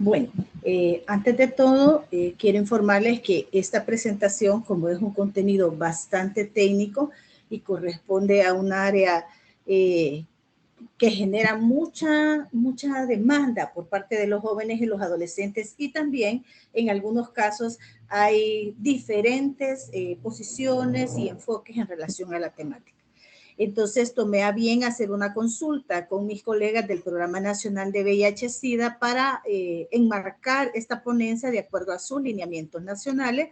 Bueno, antes de todo, quiero informarles que esta presentación, como es un contenido bastante técnico y corresponde a un área que genera mucha demanda por parte de los jóvenes y los adolescentes, y también en algunos casos hay diferentes posiciones y enfoques en relación a la temática. Entonces tomé a bien hacer una consulta con mis colegas del Programa Nacional de VIH-Sida para enmarcar esta ponencia de acuerdo a sus lineamientos nacionales,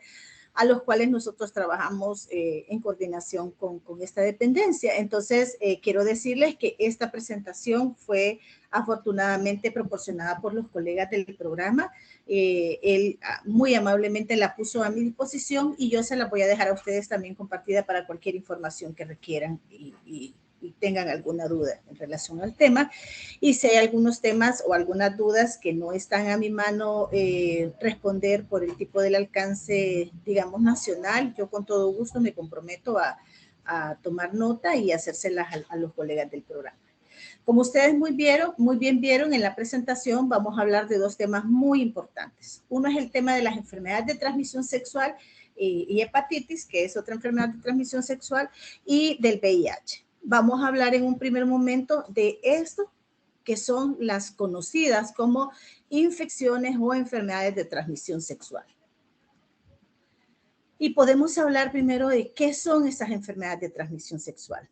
a los cuales nosotros trabajamos en coordinación con esta dependencia. Entonces, quiero decirles que esta presentación fue afortunadamente proporcionada por los colegas del programa. Él muy amablemente la puso a mi disposición y yo se la voy a dejar a ustedes también compartida para cualquier información que requieran y tengan alguna duda en relación al tema. Y si hay algunos temas o algunas dudas que no están a mi mano responder por el tipo del alcance, digamos, nacional, yo con todo gusto me comprometo a tomar nota y hacérselas a los colegas del programa. Como ustedes muy bien vieron en la presentación, vamos a hablar de dos temas muy importantes. Uno es el tema de las enfermedades de transmisión sexual y hepatitis, que es otra enfermedad de transmisión sexual, y del VIH. Vamos a hablar en un primer momento de esto, que son las conocidas como infecciones o enfermedades de transmisión sexual. Y podemos hablar primero de qué son estas enfermedades de transmisión sexual.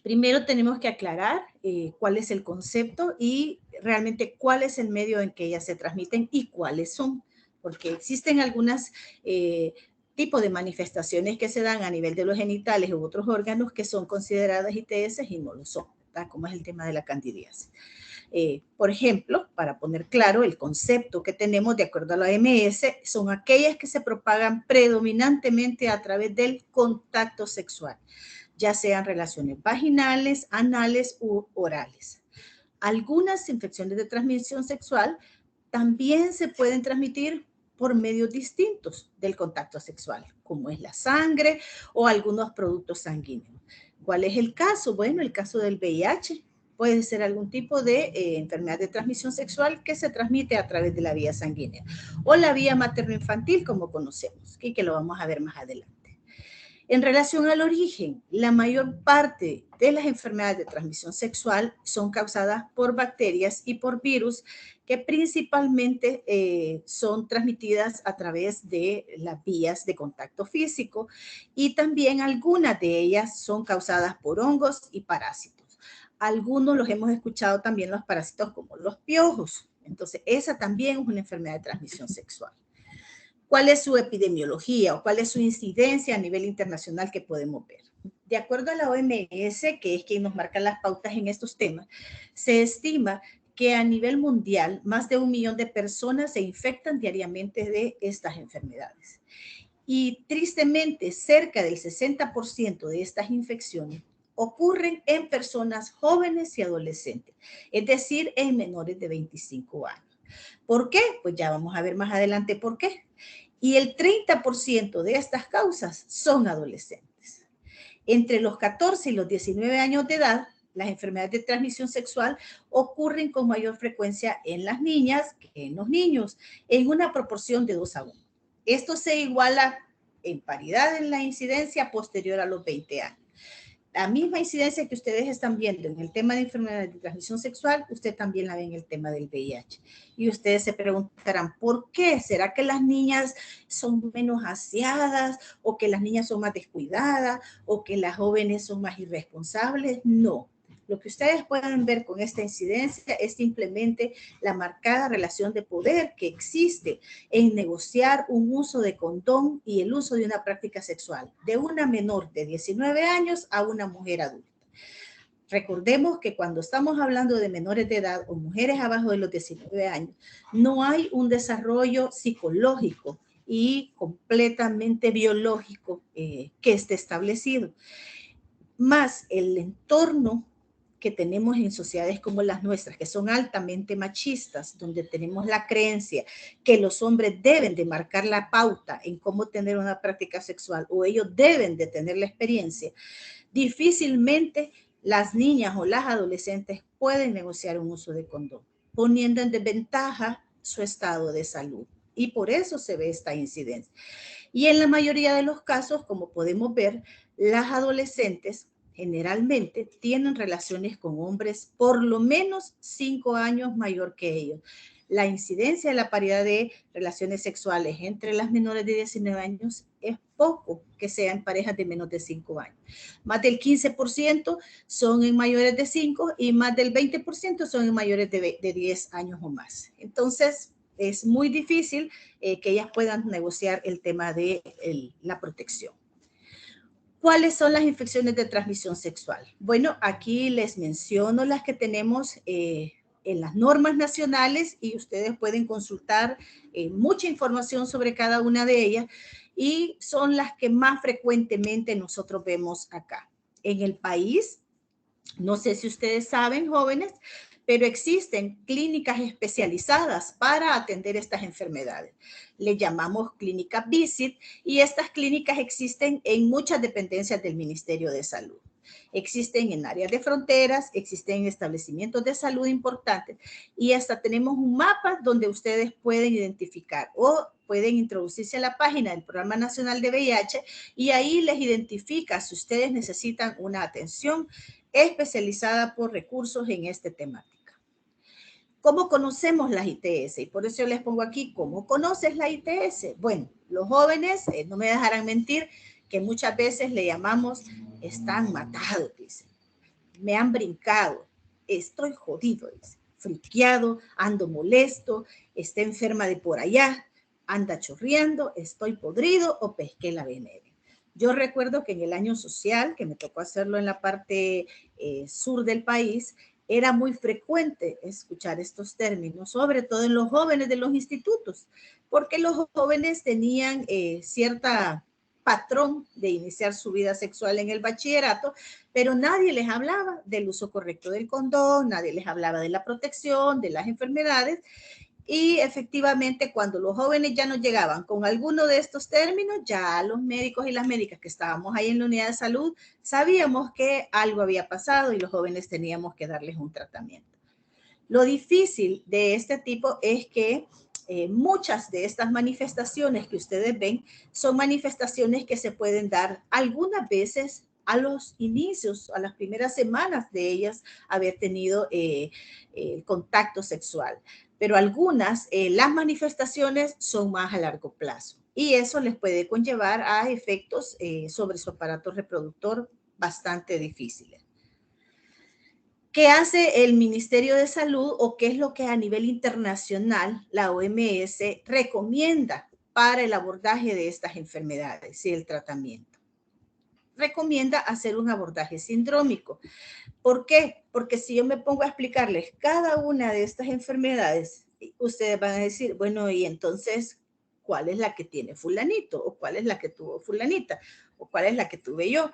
Primero tenemos que aclarar cuál es el concepto y realmente cuál es el medio en que ellas se transmiten y cuáles son, porque existen algunas tipos de manifestaciones que se dan a nivel de los genitales u otros órganos que son consideradas ITS y no lo son, ¿verdad? Como es el tema de la candidiasis. Por ejemplo, para poner claro, el concepto que tenemos de acuerdo a la OMS son aquellas que se propagan predominantemente a través del contacto sexual, ya sean relaciones vaginales, anales u orales. Algunas infecciones de transmisión sexual también se pueden transmitir por medios distintos del contacto sexual, como es la sangre o algunos productos sanguíneos. ¿Cuál es el caso? Bueno, el caso del VIH puede ser algún tipo de enfermedad de transmisión sexual que se transmite a través de la vía sanguínea o la vía materno-infantil, como conocemos, y que lo vamos a ver más adelante. En relación al origen, la mayor parte de las enfermedades de transmisión sexual son causadas por bacterias y por virus que principalmente son transmitidas a través de las vías de contacto físico, y también algunas de ellas son causadas por hongos y parásitos. Algunos los hemos escuchado también, los parásitos como los piojos. Entonces, esa también es una enfermedad de transmisión sexual. ¿Cuál es su epidemiología o cuál es su incidencia a nivel internacional que podemos ver? De acuerdo a la OMS, que es quien nos marca las pautas en estos temas, se estima que a nivel mundial más de 1 millón de personas se infectan diariamente de estas enfermedades. Y tristemente, cerca del 60% de estas infecciones ocurren en personas jóvenes y adolescentes, es decir, en menores de 25 años. ¿Por qué? Pues ya vamos a ver más adelante por qué. Y el 30% de estas causas son adolescentes. Entre los 14 y los 19 años de edad, las enfermedades de transmisión sexual ocurren con mayor frecuencia en las niñas que en los niños, en una proporción de 2:1. Esto se iguala en paridad en la incidencia posterior a los 20 años. La misma incidencia que ustedes están viendo en el tema de enfermedades de transmisión sexual, usted también la ve en el tema del VIH. Y ustedes se preguntarán, ¿por qué? ¿Será que las niñas son menos aseadas o que las niñas son más descuidadas o que las jóvenes son más irresponsables? No. Lo que ustedes pueden ver con esta incidencia es simplemente la marcada relación de poder que existe en negociar un uso de condón y el uso de una práctica sexual de una menor de 19 años a una mujer adulta. Recordemos que cuando estamos hablando de menores de edad o mujeres abajo de los 19 años, no hay un desarrollo psicológico y completamente biológico que esté establecido. Más el entorno que tenemos en sociedades como las nuestras, que son altamente machistas, donde tenemos la creencia que los hombres deben de marcar la pauta en cómo tener una práctica sexual o ellos deben de tener la experiencia, difícilmente las niñas o las adolescentes pueden negociar un uso de condón, poniendo en desventaja su estado de salud. Y por eso se ve esta incidencia. Y en la mayoría de los casos, como podemos ver, las adolescentes generalmente tienen relaciones con hombres por lo menos 5 años mayor que ellos. La incidencia de la paridad de relaciones sexuales entre las menores de 19 años es poco que sean parejas de menos de 5 años. Más del 15% son en mayores de 5 y más del 20% son en mayores de 10 años o más. Entonces, es muy difícil que ellas puedan negociar el tema de la protección. ¿Cuáles son las infecciones de transmisión sexual? Bueno, aquí les menciono las que tenemos en las normas nacionales y ustedes pueden consultar mucha información sobre cada una de ellas y son las que más frecuentemente nosotros vemos acá. En el país, no sé si ustedes saben, jóvenes, pero existen clínicas especializadas para atender estas enfermedades. Le llamamos clínica VISIT y estas clínicas existen en muchas dependencias del Ministerio de Salud. Existen en áreas de fronteras, existen en establecimientos de salud importantes y hasta tenemos un mapa donde ustedes pueden identificar o pueden introducirse a la página del Programa Nacional de VIH y ahí les identifica si ustedes necesitan una atención especializada por recursos en esta temática. ¿Cómo conocemos las ITS? Y por eso yo les pongo aquí, ¿cómo conoces la ITS? Bueno, los jóvenes, no me dejarán mentir, que muchas veces le llamamos, están matados, dicen. Me han brincado, estoy jodido, dice. Friqueado, ando molesto, está enferma de por allá, anda chorreando, estoy podrido o pesqué la veneria. Yo recuerdo que en el año social, que me tocó hacerlo en la parte sur del país, era muy frecuente escuchar estos términos, sobre todo en los jóvenes de los institutos, porque los jóvenes tenían cierta patrón de iniciar su vida sexual en el bachillerato, pero nadie les hablaba del uso correcto del condón, nadie les hablaba de la protección, de las enfermedades, y efectivamente cuando los jóvenes ya nos llegaban con alguno de estos términos, ya los médicos y las médicas que estábamos ahí en la unidad de salud sabíamos que algo había pasado y los jóvenes teníamos que darles un tratamiento. Lo difícil de este tipo es que muchas de estas manifestaciones que ustedes ven son manifestaciones que se pueden dar algunas veces a los inicios, a las primeras semanas de ellas haber tenido contacto sexual. Pero algunas, las manifestaciones son más a largo plazo y eso les puede conllevar a efectos sobre su aparato reproductor bastante difíciles. ¿Qué hace el Ministerio de Salud o qué es lo que a nivel internacional la OMS recomienda para el abordaje de estas enfermedades y el tratamiento? Recomienda hacer un abordaje sindrómico. ¿Por qué? Porque si yo me pongo a explicarles cada una de estas enfermedades, ustedes van a decir, bueno, y entonces, ¿cuál es la que tiene fulanito? ¿O cuál es la que tuvo fulanita? ¿O cuál es la que tuve yo?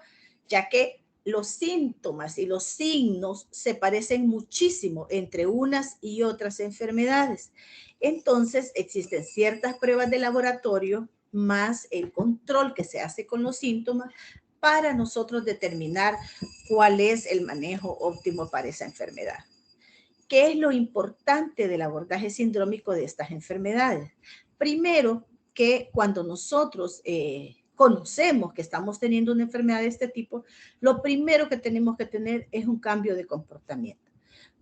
Ya que los síntomas y los signos se parecen muchísimo entre unas y otras enfermedades. Entonces, existen ciertas pruebas de laboratorio más el control que se hace con los síntomas para nosotros determinar cuál es el manejo óptimo para esa enfermedad. ¿Qué es lo importante del abordaje sindrómico de estas enfermedades? Primero, que cuando nosotros conocemos que estamos teniendo una enfermedad de este tipo, lo primero que tenemos que tener es un cambio de comportamiento.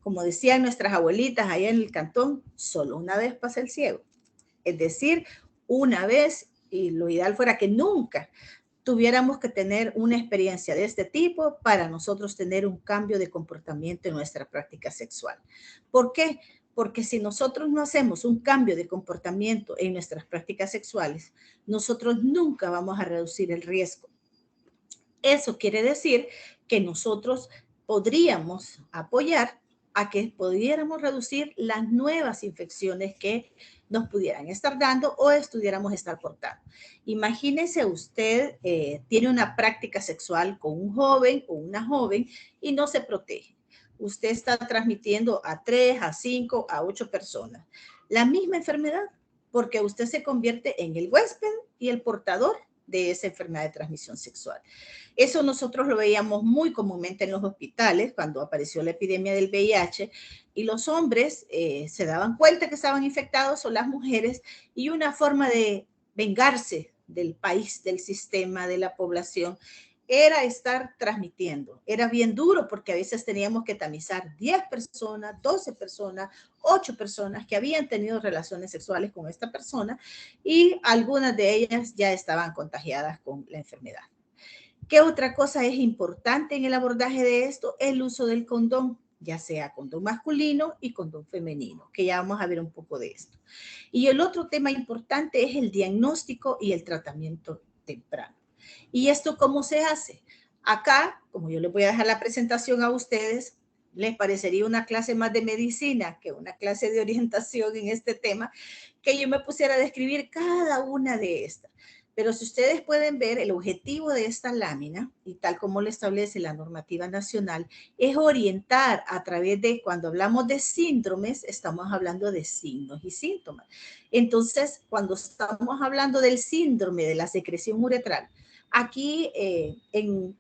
Como decían nuestras abuelitas allá en el cantón, solo una vez pasa el ciego. Es decir, una vez, y lo ideal fuera que nunca tuviéramos que tener una experiencia de este tipo para nosotros tener un cambio de comportamiento en nuestra práctica sexual. ¿Por qué? Porque si nosotros no hacemos un cambio de comportamiento en nuestras prácticas sexuales, nosotros nunca vamos a reducir el riesgo. Eso quiere decir que nosotros podríamos apoyar a que pudiéramos reducir las nuevas infecciones que nos pudieran estar dando o estuviéramos estar portando. Imagínese usted tiene una práctica sexual con un joven o una joven y no se protege. Usted está transmitiendo a 3, a 5, a 8 personas la misma enfermedad porque usted se convierte en el huésped y el portador de esa enfermedad de transmisión sexual. Eso nosotros lo veíamos muy comúnmente en los hospitales cuando apareció la epidemia del VIH y los hombres se daban cuenta que estaban infectados o las mujeres y una forma de vengarse del país, del sistema, de la población, era estar transmitiendo. Era bien duro porque a veces teníamos que tamizar 10 personas, 12 personas, 8 personas que habían tenido relaciones sexuales con esta persona y algunas de ellas ya estaban contagiadas con la enfermedad. ¿Qué otra cosa es importante en el abordaje de esto? El uso del condón, ya sea condón masculino y condón femenino, que ya vamos a ver un poco de esto. Y el otro tema importante es el diagnóstico y el tratamiento temprano. ¿Y esto cómo se hace? Acá, como yo les voy a dejar la presentación a ustedes, les parecería una clase más de medicina que una clase de orientación en este tema, que yo me pusiera a describir cada una de estas. Pero si ustedes pueden ver, el objetivo de esta lámina, y tal como lo establece la normativa nacional, es orientar a través de, cuando hablamos de síndromes, estamos hablando de signos y síntomas. Entonces, cuando estamos hablando del síndrome de la secreción uretral, aquí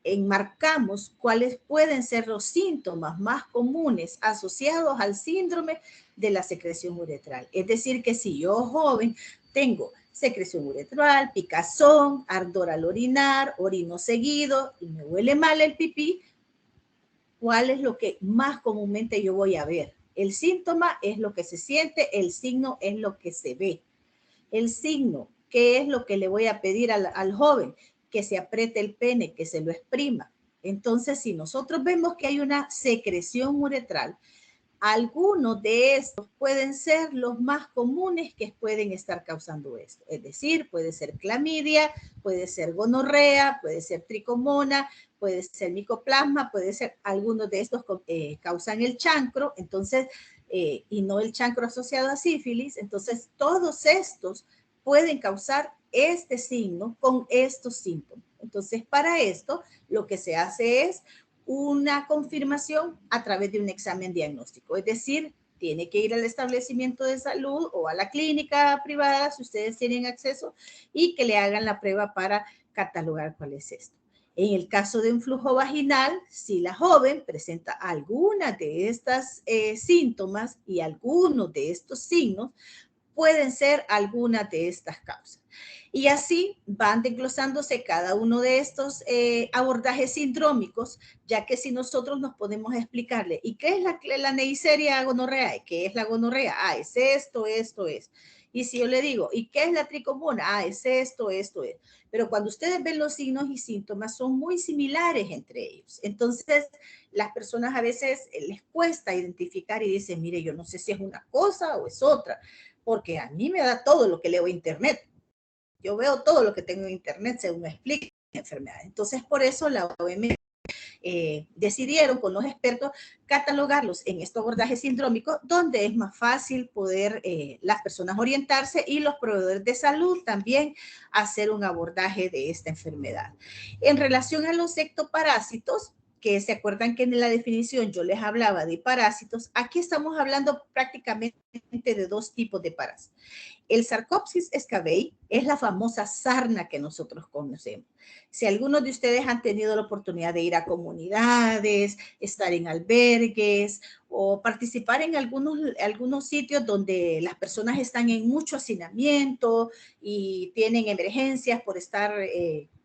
enmarcamos cuáles pueden ser los síntomas más comunes asociados al síndrome de la secreción uretral. Es decir, que si yo joven tengo secreción uretral, picazón, ardor al orinar, orino seguido y me huele mal el pipí, ¿cuál es lo que más comúnmente yo voy a ver? El síntoma es lo que se siente, el signo es lo que se ve. El signo, ¿qué es lo que le voy a pedir al joven? Que se apriete el pene, que se lo exprima. Entonces, si nosotros vemos que hay una secreción uretral, algunos de estos pueden ser los más comunes que pueden estar causando esto. Es decir, puede ser clamidia, puede ser gonorrea, puede ser tricomona, puede ser micoplasma, puede ser algunos de estos causan el chancro, entonces, y no el chancro asociado a sífilis. Entonces, todos estos pueden causar este signo con estos síntomas. Entonces, para esto, lo que se hace es una confirmación a través de un examen diagnóstico. Es decir, tiene que ir al establecimiento de salud o a la clínica privada, si ustedes tienen acceso, y que le hagan la prueba para catalogar cuál es esto. En el caso de un flujo vaginal, si la joven presenta alguna de estas síntomas y algunos de estos signos, pueden ser algunas de estas causas. Y así van desglosándose cada uno de estos abordajes sindrómicos, ya que si nosotros nos podemos explicarle, ¿y qué es la Neisseria gonorrea? ¿Qué es la gonorrea? Ah, es esto, esto, es. Y si yo le digo, ¿y qué es la tricomona? Ah, es esto, esto, es. Pero cuando ustedes ven los signos y síntomas, son muy similares entre ellos. Entonces, las personas a veces les cuesta identificar y dicen, mire, yo no sé si es una cosa o es otra, porque a mí me da todo lo que leo en internet. Yo veo todo lo que tengo en internet según me explica la enfermedad. Entonces, por eso la OMS decidieron con los expertos catalogarlos en estos abordajes sindrómicos, donde es más fácil poder las personas orientarse y los proveedores de salud también hacer un abordaje de esta enfermedad. En relación a los ectoparásitos, que se acuerdan que en la definición yo les hablaba de parásitos, aquí estamos hablando prácticamente de dos tipos de parásitos. El Sarcopsis scabiei es la famosa sarna que nosotros conocemos. Si algunos de ustedes han tenido la oportunidad de ir a comunidades, estar en albergues o participar en algunos sitios donde las personas están en mucho hacinamiento y tienen emergencias por estar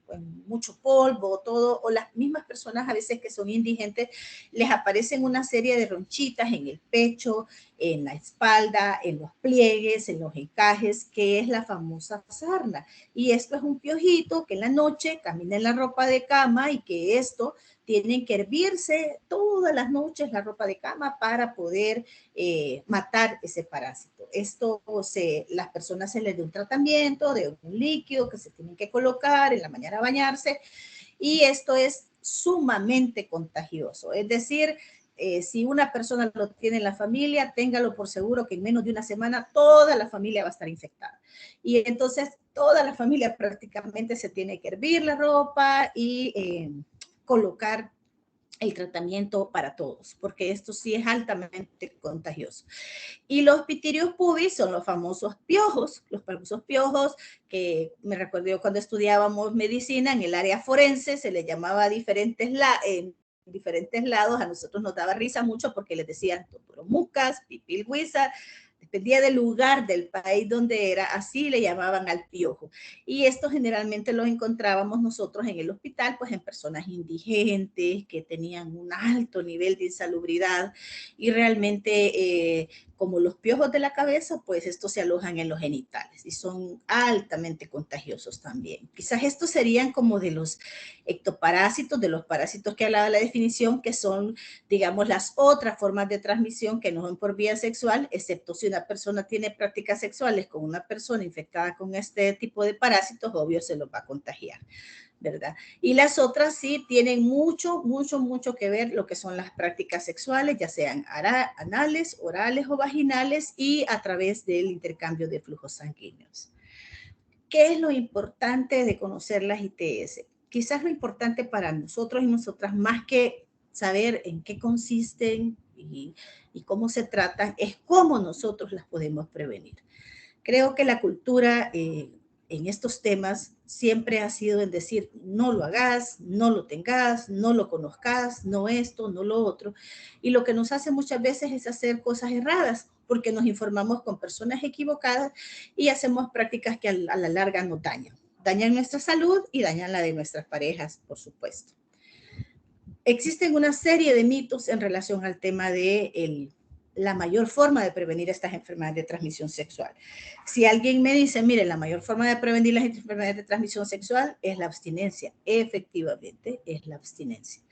con mucho polvo, todo, o las mismas personas a veces que son indigentes, les aparecen una serie de ronchitas en el pecho, en la espalda, en los pliegues, en los encajes, que es la famosa sarna. Y esto es un piojito que en la noche camina en la ropa de cama y que esto tienen que hervirse todas las noches la ropa de cama para poder matar ese parásito. Esto las personas se les da un tratamiento de un líquido que se tienen que colocar en la mañana a bañarse y esto es sumamente contagioso. Es decir, si una persona lo tiene en la familia, téngalo por seguro que en menos de una semana toda la familia va a estar infectada. Y entonces toda la familia prácticamente se tiene que hervir la ropa y colocar el tratamiento para todos, porque esto sí es altamente contagioso. Y los pitirios pubis son los famosos piojos que me recuerdo yo cuando estudiábamos medicina en el área forense, se le llamaba a diferentes lados, a nosotros nos daba risa mucho porque les decían totoromúcas, pipilhuisa, dependía del lugar del país donde era, así le llamaban al piojo. Y esto generalmente lo encontrábamos nosotros en el hospital, pues en personas indigentes que tenían un alto nivel de insalubridad y realmente como los piojos de la cabeza, pues estos se alojan en los genitales y son altamente contagiosos también. Quizás estos serían como de los ectoparásitos, de los parásitos que hablaba la definición, que son, digamos, las otras formas de transmisión que no son por vía sexual, excepto si una persona tiene prácticas sexuales con una persona infectada con este tipo de parásitos, obvio se los va a contagiar, ¿verdad? Y las otras sí tienen mucho, mucho, mucho que ver lo que son las prácticas sexuales, ya sean anales, orales o vaginales y a través del intercambio de flujos sanguíneos. ¿Qué es lo importante de conocer las ITS? Quizás lo importante para nosotros y nosotras, más que saber en qué consisten y cómo se tratan, es cómo nosotros las podemos prevenir. Creo que la cultura en estos temas siempre ha sido en decir, no lo hagas, no lo tengas, no lo conozcas, no esto, no lo otro. Y lo que nos hace muchas veces es hacer cosas erradas, porque nos informamos con personas equivocadas y hacemos prácticas que a la larga nos dañan. Dañan nuestra salud y dañan la de nuestras parejas, por supuesto. Existen una serie de mitos en relación al tema de la mayor forma de prevenir estas enfermedades de transmisión sexual. Si alguien me dice, mire, la mayor forma de prevenir las enfermedades de transmisión sexual es la abstinencia. Efectivamente, es la abstinencia.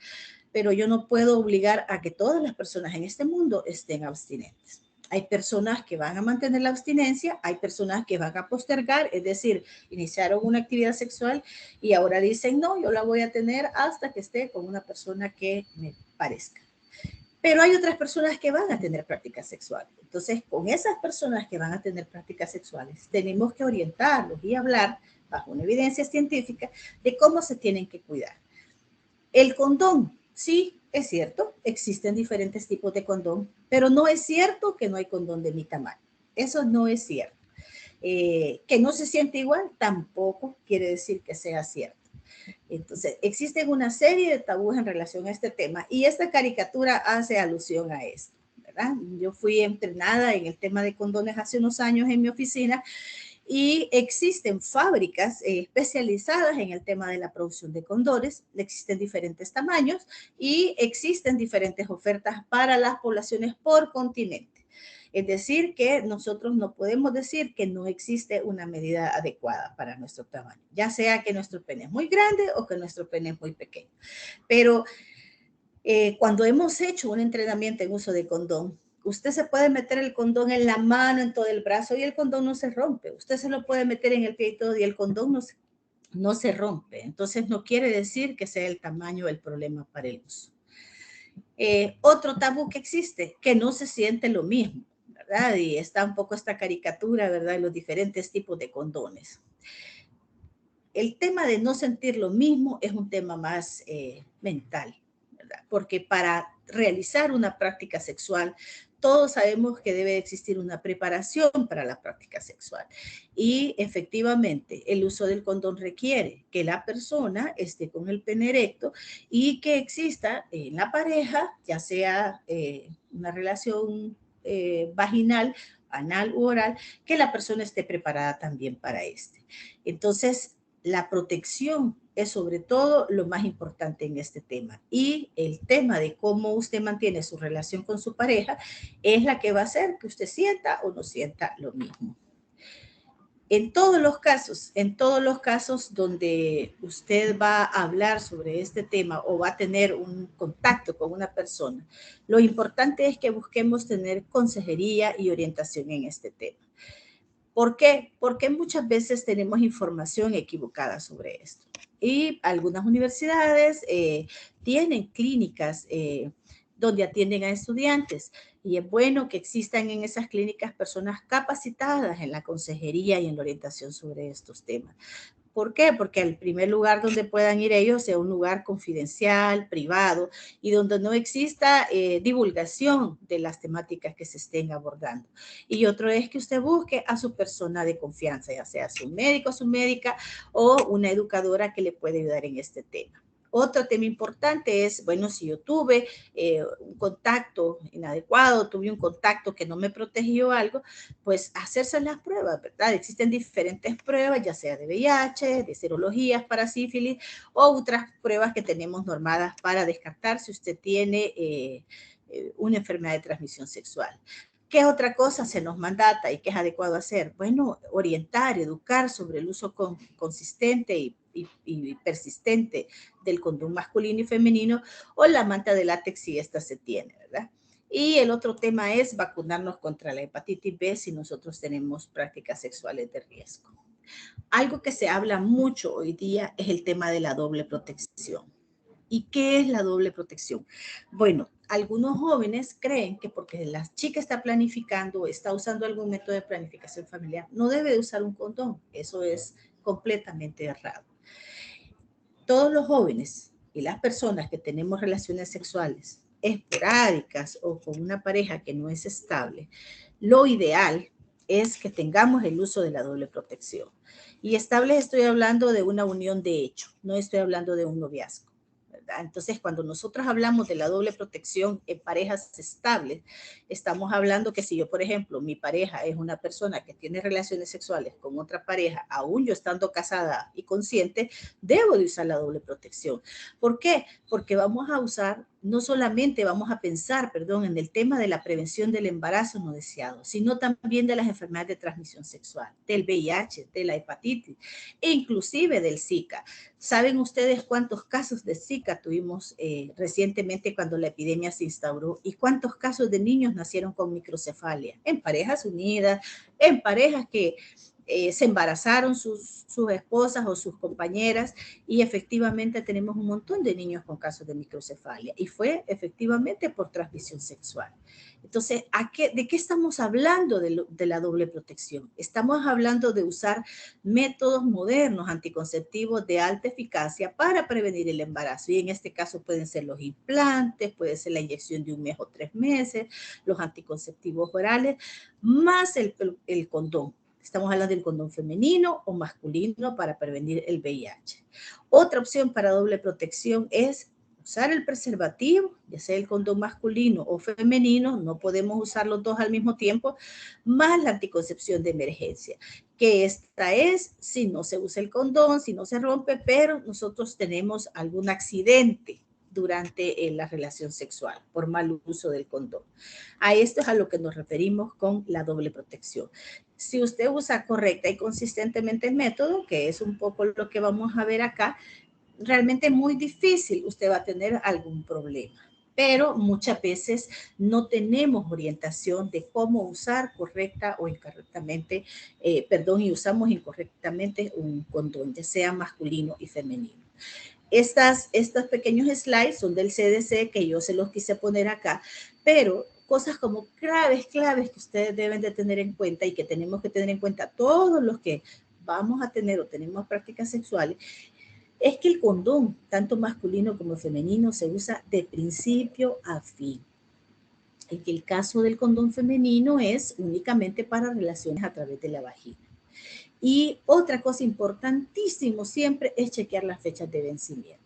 Pero yo no puedo obligar a que todas las personas en este mundo estén abstinentes. Hay personas que van a mantener la abstinencia, hay personas que van a postergar, es decir, iniciaron una actividad sexual y ahora dicen, no, yo la voy a tener hasta que esté con una persona que me parezca. Pero hay otras personas que van a tener prácticas sexuales. Entonces, con esas personas que van a tener prácticas sexuales, tenemos que orientarlos y hablar bajo una evidencia científica de cómo se tienen que cuidar. El condón, sí, es cierto, existen diferentes tipos de condón, pero no es cierto que no hay condón de mi tamaño. Eso no es cierto. Que no se siente igual, tampoco quiere decir que sea cierto. Entonces, existen una serie de tabúes en relación a este tema y esta caricatura hace alusión a esto, ¿verdad? Yo fui entrenada en el tema de condones hace unos años en mi oficina y existen fábricas especializadas en el tema de la producción de condones, existen diferentes tamaños y existen diferentes ofertas para las poblaciones por continente. Es decir, que nosotros no podemos decir que no existe una medida adecuada para nuestro tamaño, ya sea que nuestro pene es muy grande o que nuestro pene es muy pequeño. Pero cuando hemos hecho un entrenamiento en uso de condón, usted se puede meter el condón en la mano, en todo el brazo y el condón no se rompe. Usted se lo puede meter en el pie y todo y el condón no se rompe. Entonces no quiere decir que sea el tamaño el problema para el uso. Otro tabú que existe, que no se siente lo mismo, ¿verdad? Y está un poco esta caricatura, ¿verdad? De los diferentes tipos de condones. El tema de no sentir lo mismo es un tema más mental, ¿verdad? Porque para realizar una práctica sexual, todos sabemos que debe existir una preparación para la práctica sexual. Y efectivamente, el uso del condón requiere que la persona esté con el pene erecto y que exista en la pareja, ya sea una relación vaginal, anal u oral, que la persona esté preparada también para este. Entonces, la protección es sobre todo lo más importante en este tema. Y el tema de cómo usted mantiene su relación con su pareja es la que va a hacer que usted sienta o no sienta lo mismo. En todos los casos donde usted va a hablar sobre este tema o va a tener un contacto con una persona, lo importante es que busquemos tener consejería y orientación en este tema. ¿Por qué? Porque muchas veces tenemos información equivocada sobre esto. Y algunas universidades tienen clínicas donde atienden a estudiantes. Y es bueno que existan en esas clínicas personas capacitadas en la consejería y en la orientación sobre estos temas. ¿Por qué? Porque el primer lugar donde puedan ir ellos sea un lugar confidencial, privado, y donde no exista divulgación de las temáticas que se estén abordando. Y otro es que usted busque a su persona de confianza, ya sea su médico, su médica o una educadora que le puede ayudar en este tema. Otro tema importante es, bueno, si yo tuve un contacto inadecuado, tuve un contacto que no me protegió algo, pues hacerse las pruebas, ¿verdad? Existen diferentes pruebas, ya sea de VIH, de serologías para sífilis o otras pruebas que tenemos normadas para descartar si usted tiene una enfermedad de transmisión sexual. ¿Qué otra cosa se nos mandata y qué es adecuado hacer? Bueno, orientar, educar sobre el uso consistente y persistente del condón masculino y femenino o la manta de látex si esta se tiene, ¿verdad? Y el otro tema es vacunarnos contra la hepatitis B si nosotros tenemos prácticas sexuales de riesgo. Algo que se habla mucho hoy día es el tema de la doble protección. ¿Y qué es la doble protección? Bueno, algunos jóvenes creen que porque la chica está planificando o está usando algún método de planificación familiar, no debe de usar un condón. Eso es completamente errado. Todos los jóvenes y las personas que tenemos relaciones sexuales esporádicas o con una pareja que no es estable, lo ideal es que tengamos el uso de la doble protección. Y estable estoy hablando de una unión de hecho, no estoy hablando de un noviazgo. Entonces, cuando nosotros hablamos de la doble protección en parejas estables, estamos hablando que si yo, por ejemplo, mi pareja es una persona que tiene relaciones sexuales con otra pareja, aún yo estando casada y consciente, debo de usar la doble protección. ¿Por qué? Porque vamos a usar, no solamente vamos a pensar, perdón, en el tema de la prevención del embarazo no deseado, sino también de las enfermedades de transmisión sexual, del VIH, de la hepatitis e inclusive del Zika. ¿Saben ustedes cuántos casos de Zika tuvimos recientemente cuando la epidemia se instauró? ¿Y cuántos casos de niños nacieron con microcefalia? En parejas unidas, en parejas que se embarazaron sus esposas o sus compañeras y efectivamente tenemos un montón de niños con casos de microcefalia y fue efectivamente por transmisión sexual. Entonces, ¿de qué estamos hablando de la doble protección? Estamos hablando de usar métodos modernos anticonceptivos de alta eficacia para prevenir el embarazo y en este caso pueden ser los implantes, puede ser la inyección de 1 mes o 3 meses, los anticonceptivos orales, más el condón. Estamos hablando del condón femenino o masculino para prevenir el VIH. Otra opción para doble protección es usar el preservativo, ya sea el condón masculino o femenino, no podemos usar los dos al mismo tiempo, más la anticoncepción de emergencia, que esta es si no se usa el condón, si no se rompe, pero nosotros tenemos algún accidente durante la relación sexual por mal uso del condón. A esto es a lo que nos referimos con la doble protección. Si usted usa correcta y consistentemente el método, que es un poco lo que vamos a ver acá, realmente muy difícil usted va a tener algún problema. Pero muchas veces no tenemos orientación de cómo usar correcta o incorrectamente, y usamos incorrectamente un condón, ya sea masculino y femenino. Estos pequeños slides son del CDC que yo se los quise poner acá, pero cosas como claves que ustedes deben de tener en cuenta y que tenemos que tener en cuenta todos los que vamos a tener o tenemos prácticas sexuales, es que el condón, tanto masculino como femenino, se usa de principio a fin. En el caso del condón femenino es únicamente para relaciones a través de la vagina. Y otra cosa importantísimo siempre es chequear las fechas de vencimiento.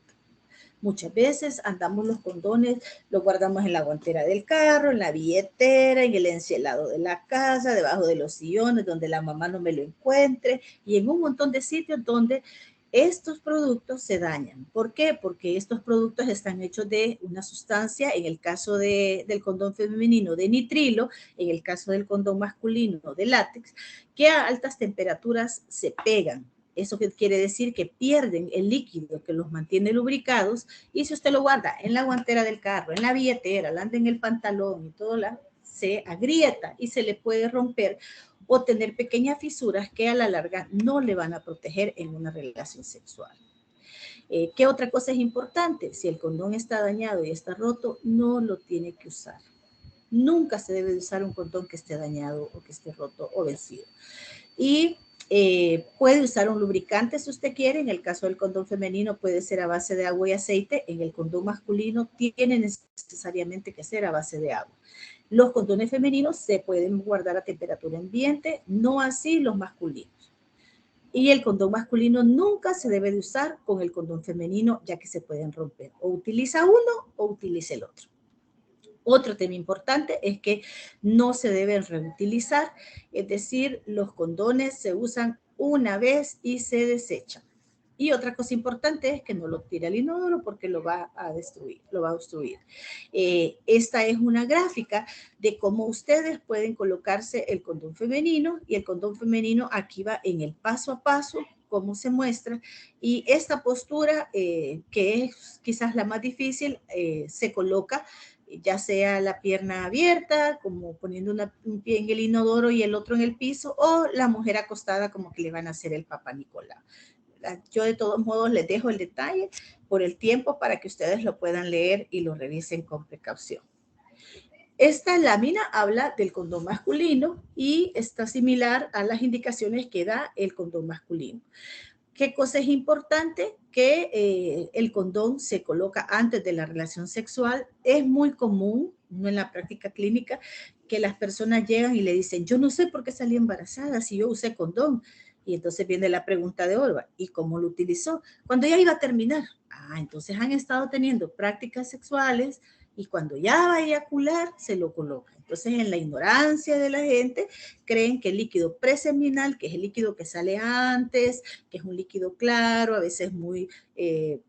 Muchas veces andamos los condones, los guardamos en la guantera del carro, en la billetera, en el encielado de la casa, debajo de los sillones, donde la mamá no me lo encuentre, y en un montón de sitios donde estos productos se dañan. ¿Por qué? Porque estos productos están hechos de una sustancia, en el caso del condón femenino, de nitrilo, en el caso del condón masculino, de látex, que a altas temperaturas se pegan. Eso quiere decir que pierden el líquido que los mantiene lubricados y si usted lo guarda en la guantera del carro, en la billetera, la anda en el pantalón y todo, se agrieta y se le puede romper o tener pequeñas fisuras que a la larga no le van a proteger en una relación sexual. ¿Qué otra cosa es importante? Si el condón está dañado y está roto, no lo tiene que usar. Nunca se debe usar un condón que esté dañado o que esté roto o vencido. Y Puede usar un lubricante si usted quiere. En el caso del condón femenino puede ser a base de agua y aceite. En el condón masculino tiene necesariamente que ser a base de agua. Los condones femeninos se pueden guardar a temperatura ambiente, no así los masculinos. Y el condón masculino nunca se debe de usar con el condón femenino, ya que se pueden romper. O utiliza uno o utiliza el otro. Otro tema importante es que no se deben reutilizar, es decir, los condones se usan una vez y se desechan. Y otra cosa importante es que no lo tire al inodoro porque lo va a destruir, lo va a obstruir. Esta es una gráfica de cómo ustedes pueden colocarse el condón femenino, y el condón femenino aquí va en el paso a paso, cómo se muestra, y esta postura, que es quizás la más difícil, se coloca ya sea la pierna abierta, como poniendo un pie en el inodoro y el otro en el piso, o la mujer acostada como que le van a hacer el Papá Nicolau. Yo de todos modos les dejo el detalle por el tiempo para que ustedes lo puedan leer y lo revisen con precaución. Esta lámina habla del condón masculino y está similar a las indicaciones que da el condón masculino. ¿Qué cosa es importante? Que el condón se coloca antes de la relación sexual. Es muy común, no en la práctica clínica, que las personas llegan y le dicen, yo no sé por qué salí embarazada si yo usé condón. Y entonces viene la pregunta de Olva, ¿y cómo lo utilizó? Cuando ya iba a terminar. Entonces han estado teniendo prácticas sexuales y cuando ya va a eyacular, se lo coloca. Entonces, en la ignorancia de la gente, creen que el líquido preseminal, que es el líquido que sale antes, que es un líquido claro, a veces muy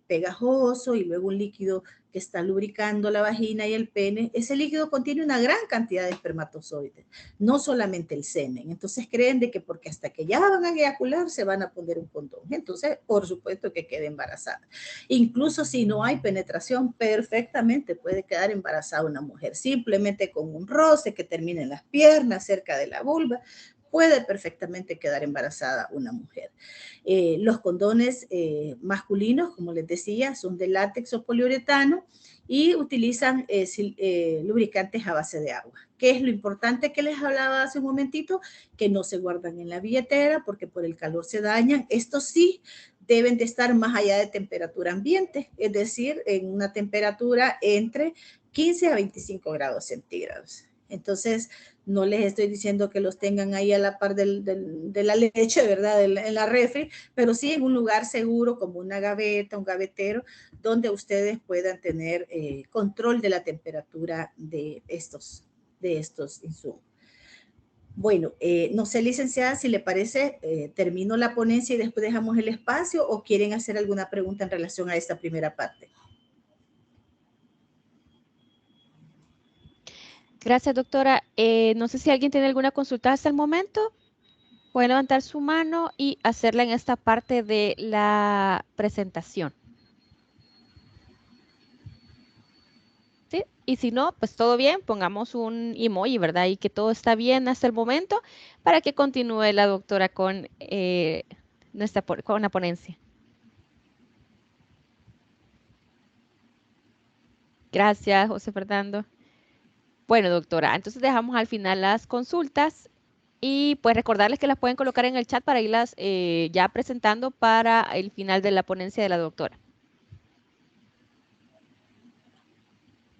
pegajoso, y luego un líquido que está lubricando la vagina y el pene, ese líquido contiene una gran cantidad de espermatozoides, no solamente el semen. Entonces creen de que porque hasta que ya van a eyacular se van a poner un condón. Entonces, por supuesto que quede embarazada. Incluso si no hay penetración, perfectamente puede quedar embarazada una mujer, simplemente con un roce que termine en las piernas, cerca de la vulva, puede perfectamente quedar embarazada una mujer. Los condones masculinos, como les decía, son de látex o poliuretano y utilizan lubricantes a base de agua. ¿Qué es lo importante que les hablaba hace un momentito? Que no se guardan en la billetera porque por el calor se dañan. Estos sí deben de estar más allá de temperatura ambiente, es decir, en una temperatura entre 15 a 25 grados centígrados. Entonces, no les estoy diciendo que los tengan ahí a la par de la leche, ¿verdad? En la refri, pero sí en un lugar seguro como una gaveta, un gavetero, donde ustedes puedan tener control de la temperatura de estos insumos. Bueno, no sé, licenciada, si le parece, termino la ponencia y después dejamos el espacio, o quieren hacer alguna pregunta en relación a esta primera parte. Gracias, doctora. No sé si alguien tiene alguna consulta hasta el momento. Puede levantar su mano y hacerla en esta parte de la presentación. ¿Sí? Y si no, pues todo bien, pongamos un emoji, ¿verdad? Y que todo está bien hasta el momento para que continúe la doctora con, con la ponencia. Gracias, José Fernando. Bueno, doctora, entonces dejamos al final las consultas y pues recordarles que las pueden colocar en el chat para irlas ya presentando para el final de la ponencia de la doctora.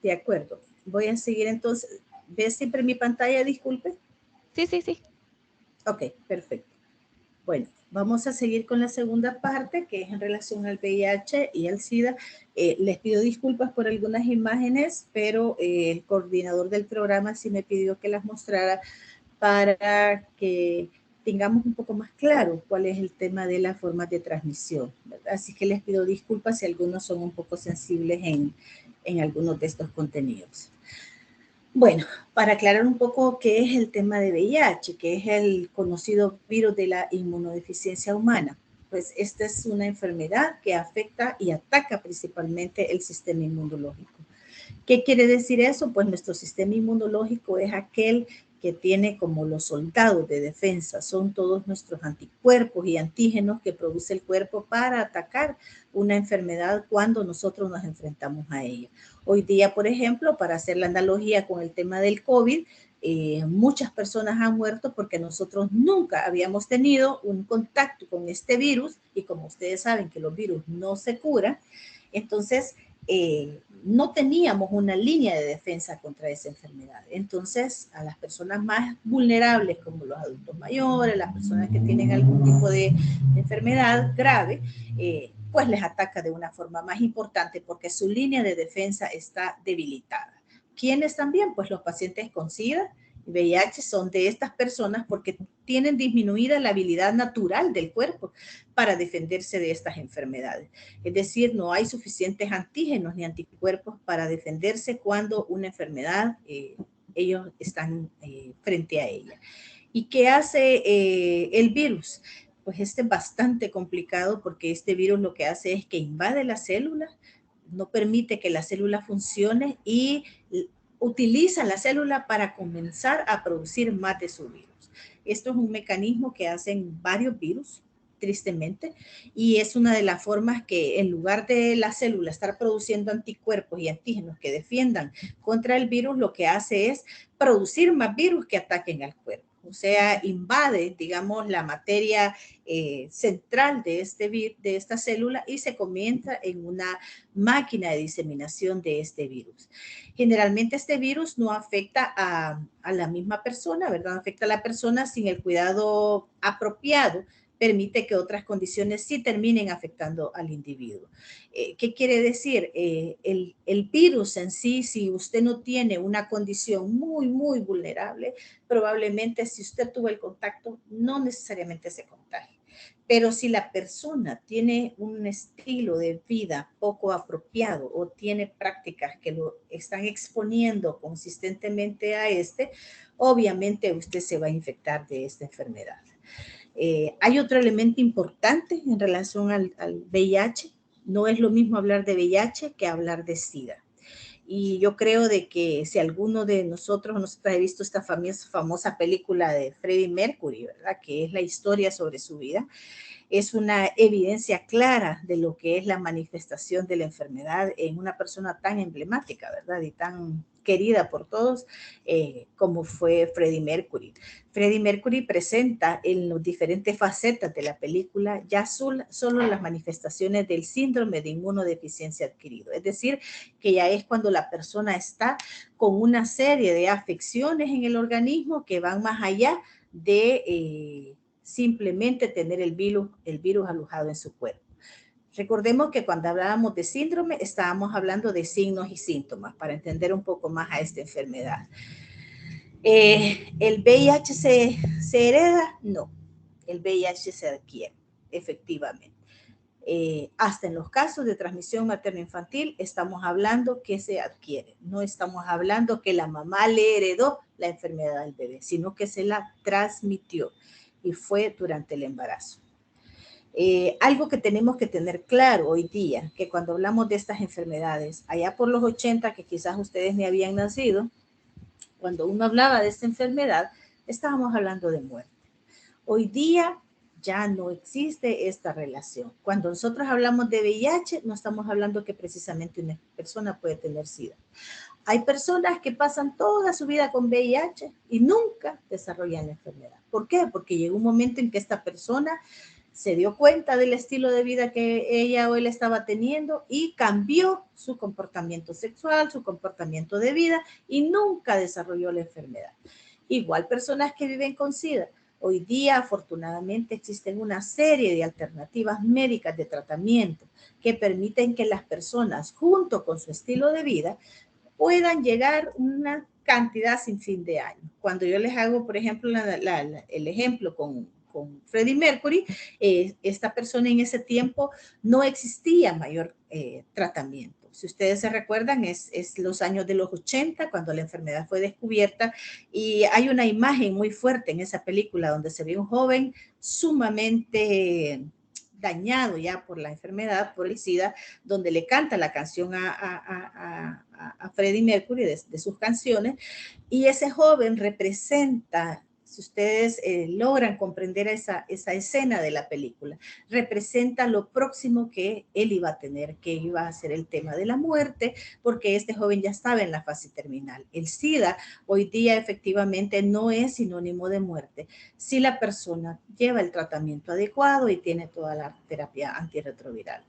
De acuerdo. Voy a seguir entonces. ¿Ves siempre mi pantalla? Disculpe. Sí, sí, sí. Ok, perfecto. Bueno, vamos a seguir con la segunda parte, que es en relación al VIH y al SIDA. Les pido disculpas por algunas imágenes, pero el coordinador del programa sí me pidió que las mostrara para que tengamos un poco más claro cuál es el tema de las formas de transmisión, ¿verdad? Así que les pido disculpas si algunos son un poco sensibles en algunos de estos contenidos. Bueno, para aclarar un poco qué es el tema de VIH, que es el conocido virus de la inmunodeficiencia humana, pues esta es una enfermedad que afecta y ataca principalmente el sistema inmunológico. ¿Qué quiere decir eso? Pues nuestro sistema inmunológico es aquel que tiene como los soldados de defensa, son todos nuestros anticuerpos y antígenos que produce el cuerpo para atacar una enfermedad cuando nosotros nos enfrentamos a ella. Hoy día, por ejemplo, para hacer la analogía con el tema del COVID, Muchas personas han muerto porque nosotros nunca habíamos tenido un contacto con este virus y como ustedes saben que los virus no se curan, entonces no teníamos una línea de defensa contra esa enfermedad. Entonces, a las personas más vulnerables, como los adultos mayores, las personas que tienen algún tipo de enfermedad grave, pues les ataca de una forma más importante porque su línea de defensa está debilitada. ¿Quiénes también? Pues los pacientes con SIDA y VIH son de estas personas porque tienen disminuida la habilidad natural del cuerpo para defenderse de estas enfermedades. Es decir, no hay suficientes antígenos ni anticuerpos para defenderse cuando una enfermedad, ellos están frente a ella. ¿Y qué hace el virus? Pues este es bastante complicado porque este virus lo que hace es que invade la célula, no permite que la célula funcione y utiliza la célula para comenzar a producir más de su virus. Esto es un mecanismo que hacen varios virus, tristemente, y es una de las formas que en lugar de la célula estar produciendo anticuerpos y antígenos que defiendan contra el virus, lo que hace es producir más virus que ataquen al cuerpo. O sea, invade, digamos, la materia central de esta célula y se comienza en una máquina de diseminación de este virus. Generalmente este virus no afecta a la misma persona, ¿verdad? Afecta a la persona sin el cuidado apropiado, permite que otras condiciones sí terminen afectando al individuo. ¿Qué quiere decir? El virus en sí, si usted no tiene una condición muy, muy vulnerable, probablemente si usted tuvo el contacto, no necesariamente se contagie. Pero si la persona tiene un estilo de vida poco apropiado o tiene prácticas que lo están exponiendo consistentemente a obviamente usted se va a infectar de esta enfermedad. Hay otro elemento importante en relación al VIH. No es lo mismo hablar de VIH que hablar de SIDA. Y yo creo de que si alguno de nosotros ha visto esta famosa película de Freddie Mercury, ¿verdad? Que es la historia sobre su vida, es una evidencia clara de lo que es la manifestación de la enfermedad en una persona tan emblemática, ¿verdad? Y tan querida por todos como fue Freddie Mercury. Freddie Mercury presenta en las diferentes facetas de la película ya solo las manifestaciones del síndrome de inmunodeficiencia adquirido. Es decir, que ya es cuando la persona está con una serie de afecciones en el organismo que van más allá de simplemente tener el virus alojado en su cuerpo. Recordemos que cuando hablábamos de síndrome, estábamos hablando de signos y síntomas para entender un poco más a esta enfermedad. ¿El VIH se hereda? No, el VIH se adquiere, efectivamente. Hasta en los casos de transmisión materno-infantil estamos hablando que se adquiere. No estamos hablando que la mamá le heredó la enfermedad al bebé, sino que se la transmitió y fue durante el embarazo. Algo que tenemos que tener claro hoy día, que cuando hablamos de estas enfermedades, allá por los 80, que quizás ustedes ni habían nacido, cuando uno hablaba de esta enfermedad, estábamos hablando de muerte. Hoy día ya no existe esta relación. Cuando nosotros hablamos de VIH, no estamos hablando que precisamente una persona puede tener SIDA. Hay personas que pasan toda su vida con VIH y nunca desarrollan la enfermedad. ¿Por qué? Porque llegó un momento en que esta persona se dio cuenta del estilo de vida que ella o él estaba teniendo y cambió su comportamiento sexual, su comportamiento de vida y nunca desarrolló la enfermedad. Igual personas que viven con SIDA. Hoy día, afortunadamente, existen una serie de alternativas médicas de tratamiento que permiten que las personas, junto con su estilo de vida, puedan llegar una cantidad sin fin de años. Cuando yo les hago, por ejemplo, el ejemplo con Freddie Mercury, esta persona en ese tiempo no existía mayor tratamiento. Si ustedes se recuerdan, es los años de los 80, cuando la enfermedad fue descubierta, y hay una imagen muy fuerte en esa película donde se ve un joven sumamente dañado ya por la enfermedad, por el SIDA, donde le canta la canción a Freddie Mercury de sus canciones, y ese joven representa si ustedes logran comprender esa escena de la película, representa lo próximo que él iba a tener, que iba a ser el tema de la muerte, porque este joven ya estaba en la fase terminal. El SIDA hoy día efectivamente no es sinónimo de muerte si la persona lleva el tratamiento adecuado y tiene toda la terapia antirretroviral.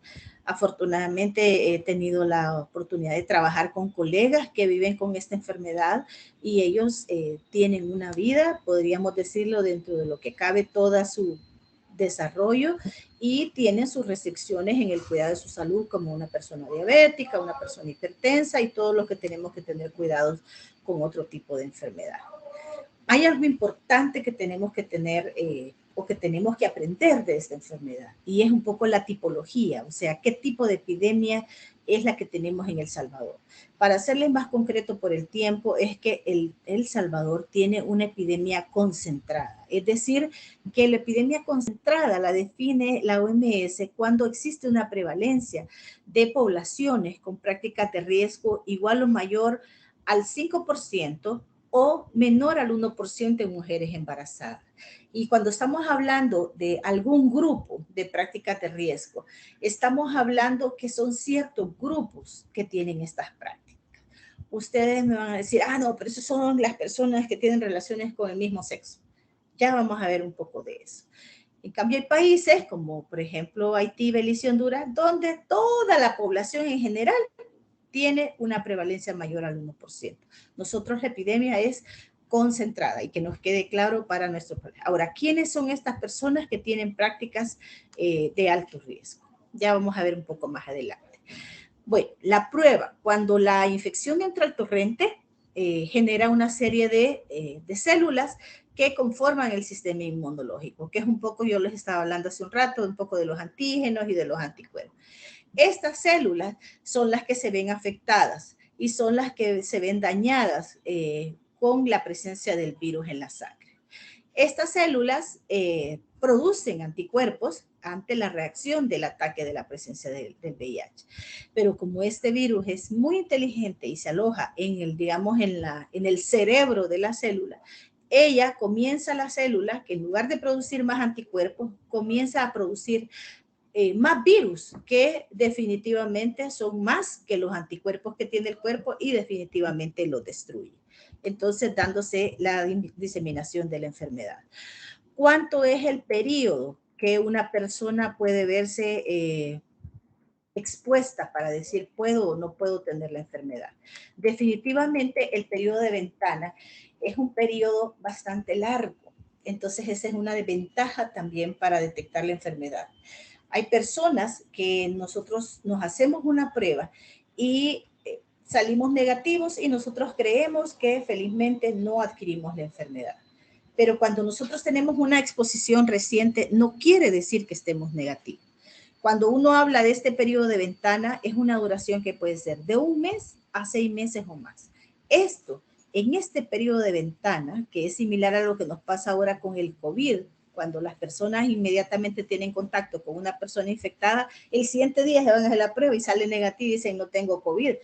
Afortunadamente he tenido la oportunidad de trabajar con colegas que viven con esta enfermedad y ellos tienen una vida, podríamos decirlo, dentro de lo que cabe toda su desarrollo y tienen sus restricciones en el cuidado de su salud como una persona diabética, una persona hipertensa y todo lo que tenemos que tener cuidados con otro tipo de enfermedad. Hay algo importante que tenemos que tener o que tenemos que aprender de esta enfermedad y es un poco la tipología, o sea, qué tipo de epidemia es la que tenemos en El Salvador. Para hacerles más concreto por el tiempo, es que El Salvador tiene una epidemia concentrada, es decir, que la epidemia concentrada la define la OMS cuando existe una prevalencia de poblaciones con prácticas de riesgo igual o mayor al 5% o menor al 1% en mujeres embarazadas. Y cuando estamos hablando de algún grupo de prácticas de riesgo, estamos hablando que son ciertos grupos que tienen estas prácticas. Ustedes me van a decir, no, pero esos son las personas que tienen relaciones con el mismo sexo. Ya vamos a ver un poco de eso. En cambio, hay países como, por ejemplo, Haití, Belice y Honduras, donde toda la población en general tiene una prevalencia mayor al 1%. Nosotros la epidemia es concentrada y que nos quede claro para nuestro país. Ahora, ¿quiénes son estas personas que tienen prácticas de alto riesgo? Ya vamos a ver un poco más adelante. Bueno, la prueba, cuando la infección entra al torrente, genera una serie de células que conforman el sistema inmunológico, que es un poco, yo les estaba hablando hace un rato, un poco de los antígenos y de los anticuerpos. Estas células son las que se ven afectadas y son las que se ven dañadas con la presencia del virus en la sangre. Estas células producen anticuerpos ante la reacción del ataque de la presencia del VIH. Pero como este virus es muy inteligente y se aloja en el, digamos, en el cerebro de la célula, ella comienza la célula que en lugar de producir más anticuerpos, comienza a producir más virus que definitivamente son más que los anticuerpos que tiene el cuerpo y definitivamente lo destruye. Entonces, dándose la diseminación de la enfermedad. ¿Cuánto es el periodo que una persona puede verse expuesta para decir puedo o no puedo tener la enfermedad? Definitivamente el periodo de ventana es un periodo bastante largo. Entonces, esa es una desventaja también para detectar la enfermedad. Hay personas que nosotros nos hacemos una prueba y salimos negativos y nosotros creemos que felizmente no adquirimos la enfermedad. Pero cuando nosotros tenemos una exposición reciente, no quiere decir que estemos negativos. Cuando uno habla de este periodo de ventana, es una duración que puede ser de 1 mes a 6 meses o más. Esto, en este periodo de ventana, que es similar a lo que nos pasa ahora con el COVID, cuando las personas inmediatamente tienen contacto con una persona infectada, el siguiente día se van a hacer la prueba y sale negativo y dicen no tengo COVID.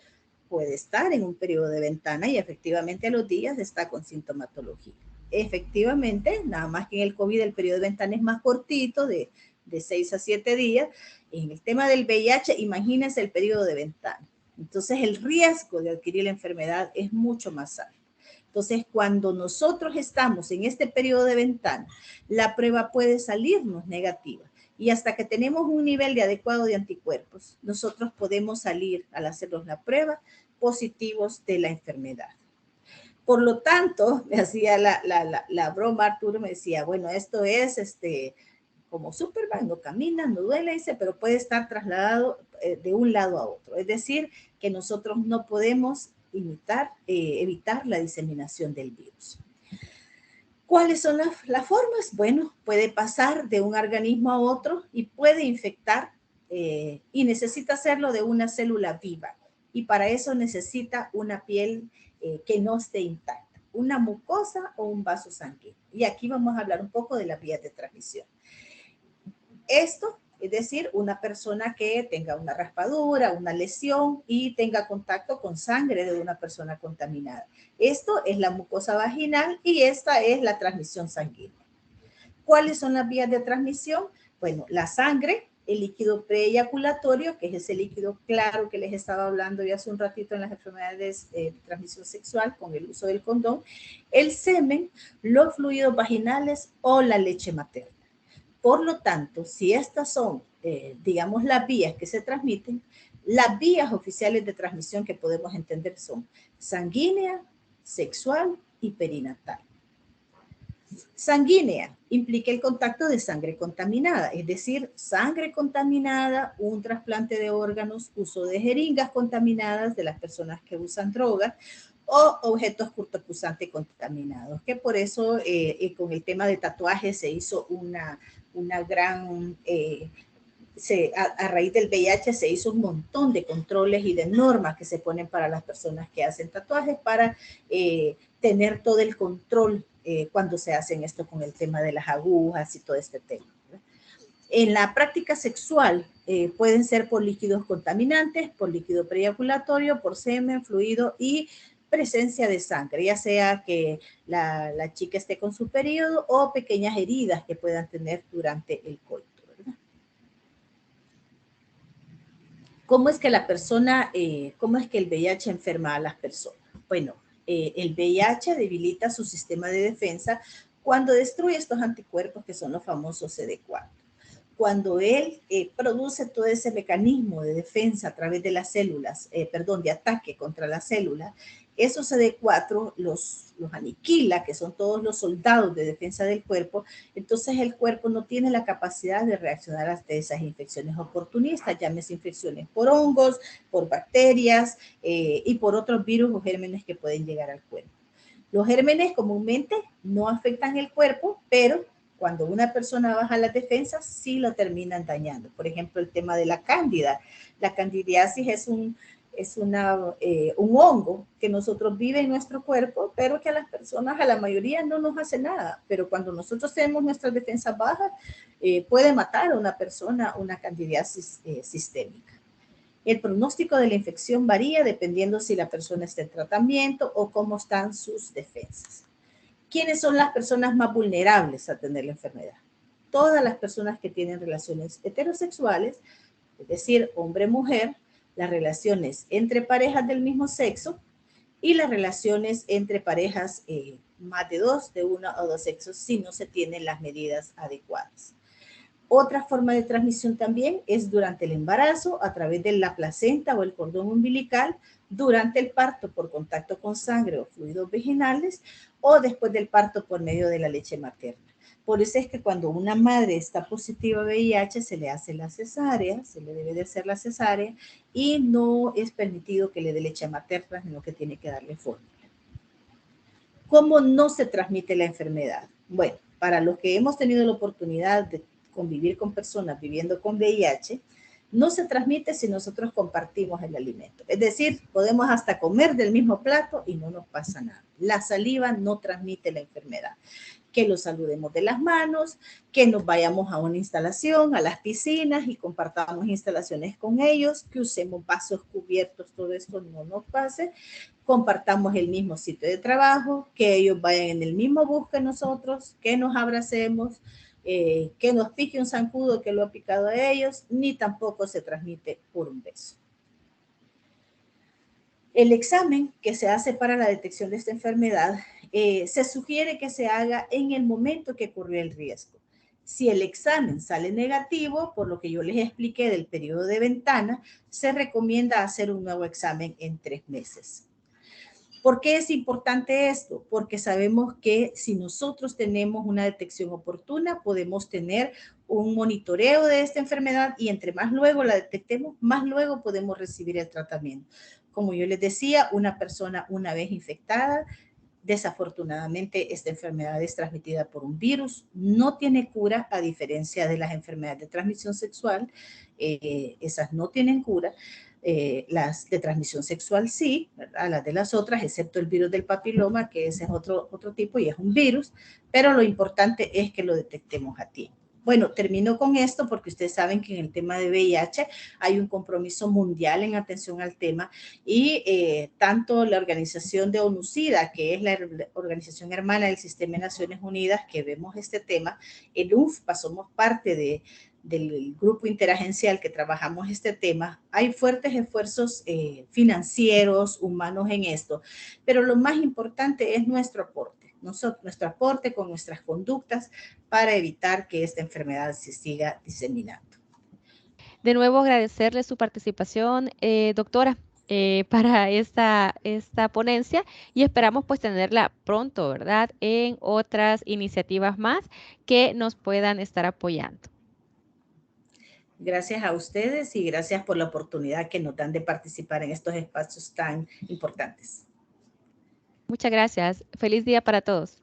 Puede estar en un periodo de ventana y efectivamente a los días está con sintomatología. Efectivamente, nada más que en el COVID el periodo de ventana es más cortito, de 6 a 7 días. En el tema del VIH, imagínense el periodo de ventana. Entonces el riesgo de adquirir la enfermedad es mucho más alto. Entonces, cuando nosotros estamos en este periodo de ventana, la prueba puede salirnos negativa. Y hasta que tenemos un nivel de adecuado de anticuerpos, nosotros podemos salir al hacernos la prueba positivos de la enfermedad. Por lo tanto, me hacía la broma, Arturo me decía, bueno, esto es como Superman, no camina, no duele, dice, pero puede estar trasladado de un lado a otro. Es decir, que nosotros no podemos evitar la diseminación del virus. ¿Cuáles son las formas? Bueno, puede pasar de un organismo a otro y puede infectar y necesita hacerlo de una célula viva. Y para eso necesita una piel que no esté intacta, una mucosa o un vaso sanguíneo. Y aquí vamos a hablar un poco de las vías de transmisión. Esto Es decir, una persona que tenga una raspadura, una lesión y tenga contacto con sangre de una persona contaminada. Esto es la mucosa vaginal y esta es la transmisión sanguínea. ¿Cuáles son las vías de transmisión? Bueno, la sangre, el líquido preeyaculatorio, que es ese líquido claro que les estaba hablando ya hace un ratito en las enfermedades de transmisión sexual con el uso del condón, el semen, los fluidos vaginales o la leche materna. Por lo tanto, si estas son, digamos, las vías que se transmiten, las vías oficiales de transmisión que podemos entender son sanguínea, sexual y perinatal. Sanguínea implica el contacto de sangre contaminada, es decir, sangre contaminada, un trasplante de órganos, uso de jeringas contaminadas de las personas que usan drogas o objetos cortopulsantes contaminados, que por eso con el tema de tatuajes se hizo una gran... a raíz del VIH se hizo un montón de controles y de normas que se ponen para las personas que hacen tatuajes para tener todo el control cuando se hacen esto con el tema de las agujas y todo este tema. En la práctica sexual pueden ser por líquidos contaminantes, por líquido preeyaculatorio, por semen, fluido y presencia de sangre, ya sea que la chica esté con su periodo o pequeñas heridas que puedan tener durante el coito. ¿Cómo es que cómo es que el VIH enferma a las personas? Bueno, el VIH debilita su sistema de defensa cuando destruye estos anticuerpos que son los famosos CD4. Cuando él produce todo ese mecanismo de defensa a través de las células, de ataque contra las células, esos CD4 los aniquila, que son todos los soldados de defensa del cuerpo, entonces el cuerpo no tiene la capacidad de reaccionar ante esas infecciones oportunistas, llámese infecciones por hongos, por bacterias y por otros virus o gérmenes que pueden llegar al cuerpo. Los gérmenes comúnmente no afectan el cuerpo, pero cuando una persona baja las defensas, sí lo terminan dañando. Por ejemplo, el tema de la cándida. La candidiasis es un hongo que nosotros vive en nuestro cuerpo, pero que a las personas, a la mayoría, no nos hace nada. Pero cuando nosotros tenemos nuestras defensas bajas, puede matar a una persona una candidiasis sistémica. El pronóstico de la infección varía dependiendo si la persona está en tratamiento o cómo están sus defensas. ¿Quiénes son las personas más vulnerables a tener la enfermedad? Todas las personas que tienen relaciones heterosexuales, es decir, hombre-mujer, las relaciones entre parejas del mismo sexo y las relaciones entre parejas más de dos, de uno o dos sexos, si no se tienen las medidas adecuadas. Otra forma de transmisión también es durante el embarazo, a través de la placenta o el cordón umbilical, durante el parto por contacto con sangre o fluidos vaginales, o después del parto por medio de la leche materna. Por eso es que cuando una madre está positiva a VIH, se le hace la cesárea, se le debe de hacer la cesárea, y no es permitido que le dé leche materna, sino que tiene que darle fórmula. ¿Cómo no se transmite la enfermedad? Bueno, para los que hemos tenido la oportunidad de convivir con personas viviendo con VIH, no se transmite si nosotros compartimos el alimento. Es decir, podemos hasta comer del mismo plato y no nos pasa nada. La saliva no transmite la enfermedad. Que los saludemos de las manos, que nos vayamos a una instalación, a las piscinas y compartamos instalaciones con ellos, que usemos vasos cubiertos, todo esto no nos pase. Compartamos el mismo sitio de trabajo, que ellos vayan en el mismo bus que nosotros, que nos abracemos, que nos pique un zancudo que lo ha picado a ellos, ni tampoco se transmite por un beso. El examen que se hace para la detección de esta enfermedad se sugiere que se haga en el momento que ocurrió el riesgo. Si el examen sale negativo, por lo que yo les expliqué del periodo de ventana, se recomienda hacer un nuevo examen en 3 meses. ¿Por qué es importante esto? Porque sabemos que si nosotros tenemos una detección oportuna, podemos tener un monitoreo de esta enfermedad y entre más luego la detectemos, más luego podemos recibir el tratamiento. Como yo les decía, una persona una vez infectada, desafortunadamente esta enfermedad es transmitida por un virus, no tiene cura a diferencia de las enfermedades de transmisión sexual, esas no tienen cura. Las de transmisión sexual sí, ¿verdad? Las de las otras, excepto el virus del papiloma, que ese es otro tipo y es un virus, pero lo importante es que lo detectemos a tiempo. Bueno, termino con esto porque ustedes saben que en el tema de VIH hay un compromiso mundial en atención al tema y tanto la organización de ONUCIDA, que es la organización hermana del Sistema de Naciones Unidas, que vemos este tema, el UNFPA, somos parte del grupo interagencial que trabajamos este tema. Hay fuertes esfuerzos financieros, humanos en esto, pero lo más importante es nuestro aporte. Nuestro aporte con nuestras conductas para evitar que esta enfermedad se siga diseminando. De nuevo, agradecerle su participación, doctora, para esta ponencia y esperamos pues tenerla pronto, ¿verdad? En otras iniciativas más que nos puedan estar apoyando. Gracias a ustedes y gracias por la oportunidad que nos dan de participar en estos espacios tan importantes. Muchas gracias. Feliz día para todos.